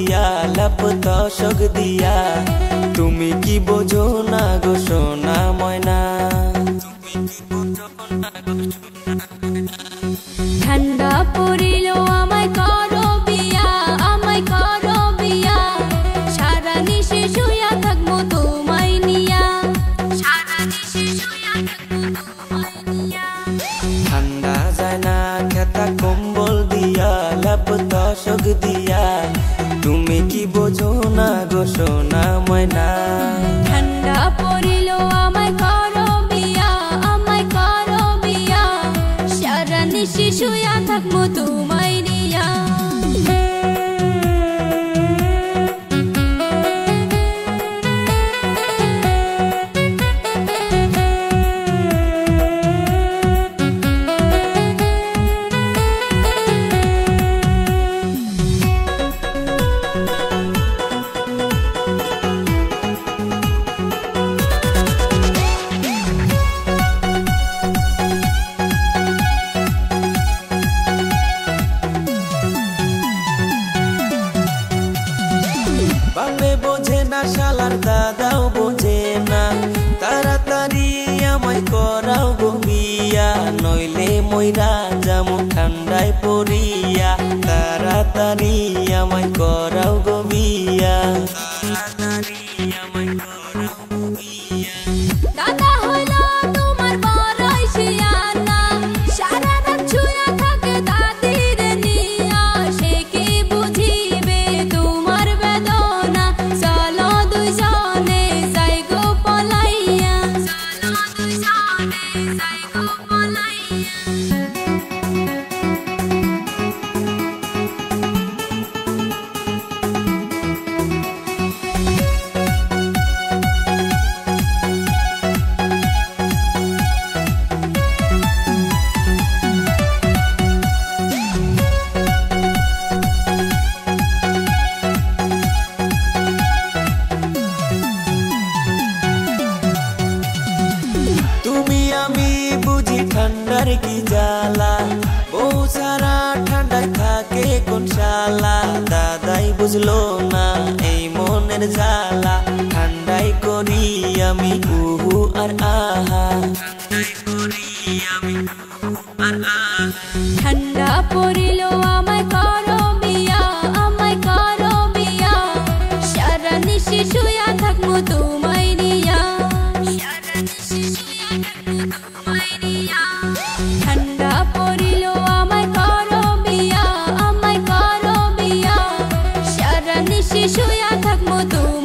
দিয়া লাপ দশক দিয়া তুমি কি বোঝো না গো সোনা ময়না ঠান্ডা পড়িল আমায় করো বিয়া সারা নিশে শুয়া থাকবো তোমায় নিয়া ঠান্ডা যায় না খেতা কম্বল দিয়া লাপ দশক দিয়া তুমি কি বোঝো না গো সোনা ময়না ঠান্ডা পড়িল আমায় করো বিয়া সারা নিশে শুয়া থাকবো তোমায় নিয়া বাপে বোঝে না শালার দাদাও বোঝে না তাড়াতাড়ি আমায় করাও গো বিয়া নইলে মইরা যামু ঠান্ডায় পড়িয়া তাড়াতাড়ি আমায় করাও গো বিয়া দাদা হইল তোমার বড়ই শিয়ানা সারা রাত ছুঁয়া থাকে দাদির নিয়া সে কি বুঝিবে তোমার বেদনা চলো দুজনে যাই গো পলাইয়া তুমি আমি বুঝি ঠান্ডার কি জ্বালা বউ সারা ঠান্ডায় থাকে কোন শালা দাদাই বুঝলো না এই মনের জ্বালা ঠান্ডায় করি আমি উহু আর আহা ঠান্ডা পড়িল আমায় করো বিয়া সারা নিশে শুয়া থাকবো তোমায় নিয়া ঠান্ডা পড়িল আমায় করো বিয়া সারা নিশে শুয়া থাকবো তোমায়